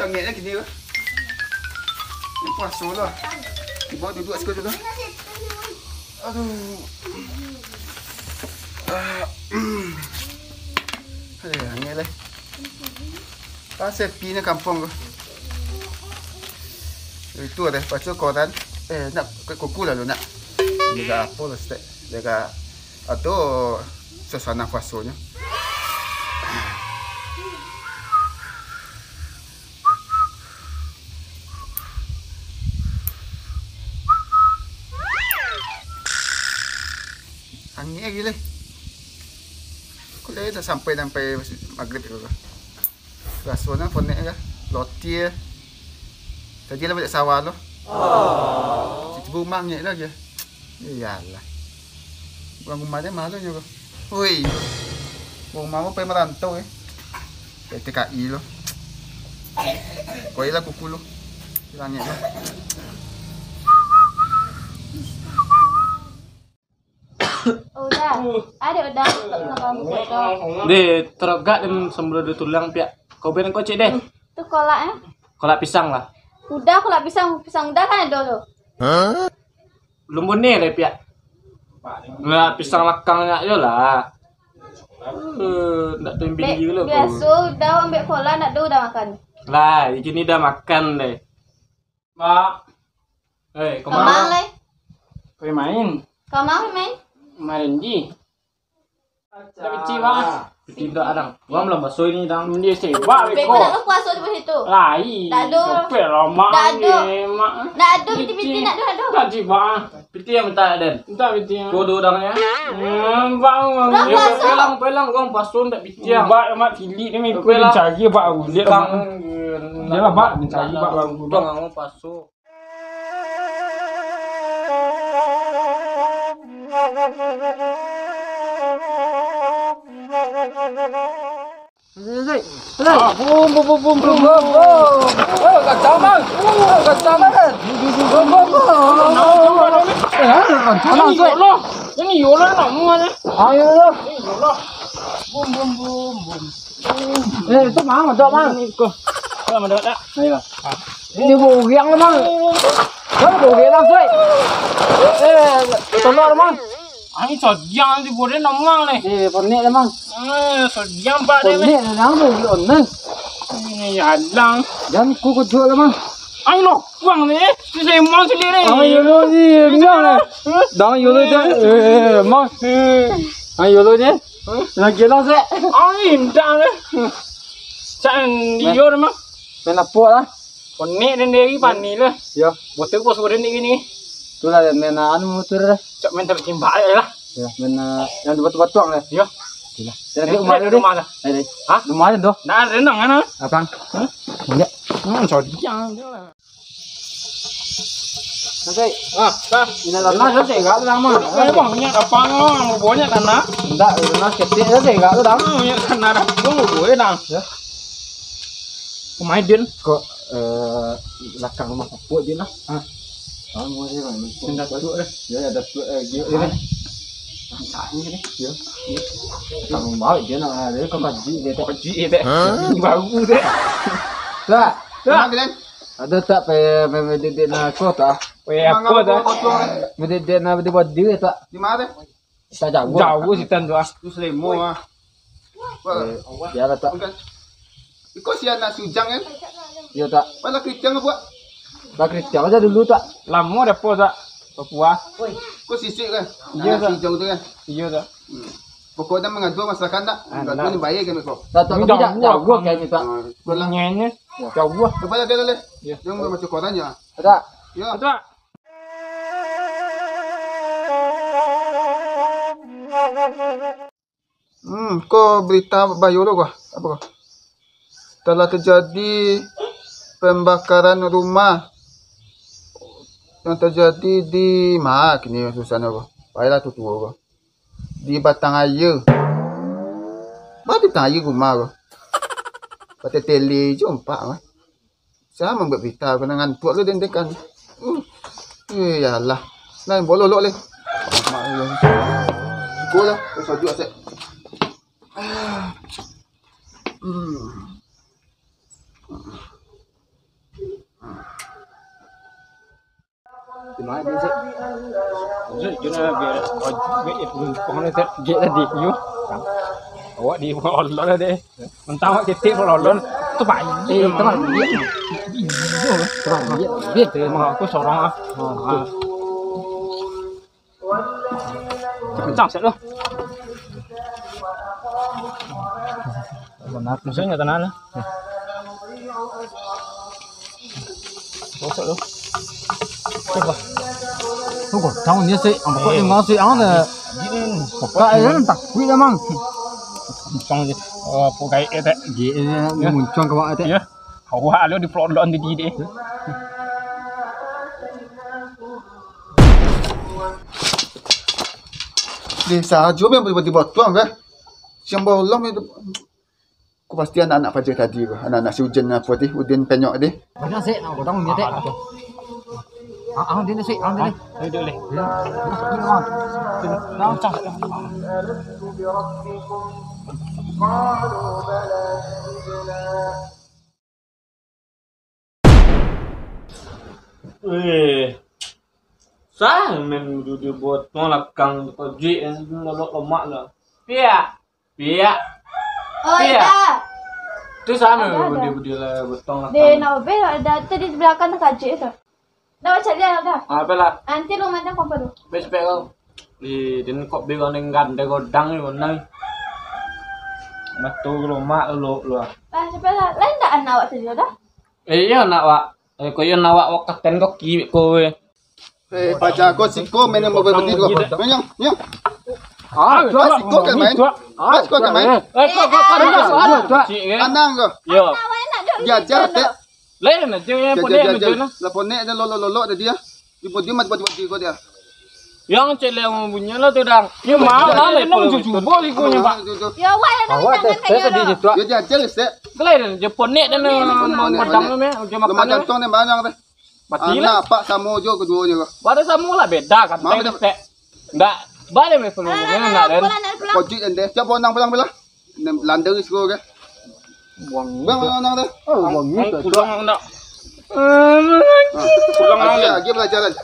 Angin lagi ni. Ni puasa lah. Dibawa duduk sikit dulu. Aduh. Angin lah. Pasal pi ni kampung tu. Itu ada baca koran. Nak kuku lah lu nak. Dia apa lah stek. Dia atau suasana puasanya. Angin lagi lah. Kau dah sampai maghrib tu. Rasanya ponek kan. Loti. Tadi lah balik sawah tu. Cici rumah ni lagi. Iyalah. Orang rumah dia malu je. Hui. Rumah apa merantau TKI tu. Kau ialah kuku lu. Langit tu. Udah. Ada udah. Deh, terogak dan sembelih tulang pihak. Kau bilang kau cek deh. Tu kolak Kolak pisang lah. Udah kolak pisang udah kan ada tu. Lumbun ni deh pihak. Nggak pisang lakangnya je lah. Nak tuh biji dulu. Biasa dah ambil kolak nak dah makan. Lah, ini dah makan deh. Mak. Kau Kemang leh. Kau main? Kau mau main? Main di. Tak kecil bang. Tidak ada. Gua belum basuh ini dang. Dia sebab Beko nak puasa di situ. Lai. Tak ada. Kopel lama. Tak ada. Mak. Nak ada piti-piti nak ada. Tak ciba. Piti yang minta Den. Minta piti. Kau dua orang ya. Bang. Pelang gua basuh tak piti. Bak mak cilik ni ikut mencari bak aku. Dia bang. Dia lah bak mencari bak aku. Bang aku basuh. Bum. Oh, kacau bang. Kacau banget. Bum. Ini yola nak mana? Ayo lah. Bum. Itu mana dah bang? Kau. Kau mana dah? Ayo. Ini buang lah bang. Kau buang lah soi. Tolong bang. Anh sodiam di boleh namang ni. Pernik lah mang. Sodiam pak dia. Pernik lah mang tu onnen. Ini alang. Dan ku kejut lah mang. Anh lok bang ni. Saya mang sendiri. Ayo lo ni, biar lah. Dah yo lo je. Mang. Ayo lo je. Lagi lah se. Anh dah ni. Cak dia orang mang. Ben apa lah? Pernik dan dia pan ni lah. Ya. Betul bos orang ni ni. Tu lah men anu motor lah. Cak main tak timbak lah. Ya, men yang batu-batuang lah. Ya. Itulah. Jadi rumah dia rumah dah. Ada. Ha? Rumah dia tu. Dah renang kan? Abang. Ya. Sodiam dia lah. Okey. Dah. Ini tanah selesai enggak tu lama. Bang, banyak apa ngau? Banyak tanah. Enggak, tanah kecil selesai enggak tu dah. Banyak tanah dah. Gua boleh dah. Ya. Pemain din. Kok belakang rumah kapuk dia lah. Ha. Mau dia kan. Dah tua dah. Ya, ada tua dia ni. Tanya ni. Ya. Tang mau dia nak dia kau kaji dia tak. Kaji dia. Baru dia. Tak. Mana kan? Ada tak pe dia nak kau tak? Weh apa dah? Dia nak dia buat dia tak? Di mana? Tak jauh. Jauh si tan tu ah. Tu selemo ah. Dia lah tak. Bukan. Ikut sian nak sujang kan? Ya tak. Pada kerja buat. Bak Kristian aja dulu tak. Lama dah apa tak? Papua. Kau sisik kan? Iya, tak? Sijau tu kan? Iya tak? Pokoknya mengadu masakan tak? Mengadu ni bayar kan kau? Tak tidak jauh kayak ni tak. Pulang. Nyanya. Jauh. Kepada dia lah. Ya. Dia mau macam korannya. Tak. Ya. Tak. Kau berita Bayu lo kau? Apa kau? Telah terjadi pembakaran rumah yang terjadi di mana kini susahnya kau? Baiklah tu tua kau. Di Batang Ayer. Batang Ayer rumah kau. Pada tele jumpa kau. Sama buat berita kau dengan tuak lu dendekan. Yalah. Lain bololok le. Go lah, sajuk asyik. Di mana dia sih? Jadi biar kau ni get tadi you. Awak di olon dah deh. Mentang awak titik olon tu baik. Teman dia. Teman dia. Biar tu aku sorong ah. Kencang set tu. Benar, maksudnya tanah lah. Bosok tu. Coba. Tunggu, tahu ni sih, ambil kau yang sih ang dah. Kau ini tak kuih dah mang. Muncung je. Oh, pokai itu. Dia muncung kau itu. Ya. Awak lu di pelodon di dia. Di sahaja yang tiba-tiba tuang ke. Siang bolong itu. Aku pasti anak-anak Fajar tadi ke. Anak-anak si Ujen apa tadi. Udin penyok tadi. Banyak sih, nak potong dia tak. Ang dia sih, ang dia. Duduk leh. Nah, cak. Sah men duduk buat nolak kang kerja yang nolak lemak lah. Pia. Oh, Iya. ada. Tu sana Ada. budi lah betong lah. Dia nak bel ada tadi di belakang tu kaji itu. Dah baca dia dah. Apa lah? Nanti lu macam apa tu? Bespek kau. Di den kok be kau nenggan de godang ni nang. Matu lemak lu. Ah, siapa lah? Lain tak anak awak tadi dah? Iya nak wak. Kau yang nawak wak katen kau ki kau. Fajar kau siko main mau berhenti kau. Menyang. Kau kan main. Kau kan main. Kau Anang kau. Yo. Awak nak duduk. Dia ajar. Lain aja yang ponek tu na. La ponek dan lolo dia. Ibu dia mat buat kau dia. Yang cele yang punya lah tu dang. Ya mau lah le pun cuba ikut nya pak. Ya awak yang nak jangan kayak gitu. Dia dia ajar set. Lain je ponek dan padang tu me. Je makan. Macam tong ni banyak deh. Mati lah. Anak pak samo jo keduanya kau. Pada sama lah beda kan. Tek. Enggak. Balik me perlu nak dan. Kojit ende. Siapa onang pulang. Lander sikit ke. Buang. Bang onang dah. Pulang nak. Pulang lagi belajaran.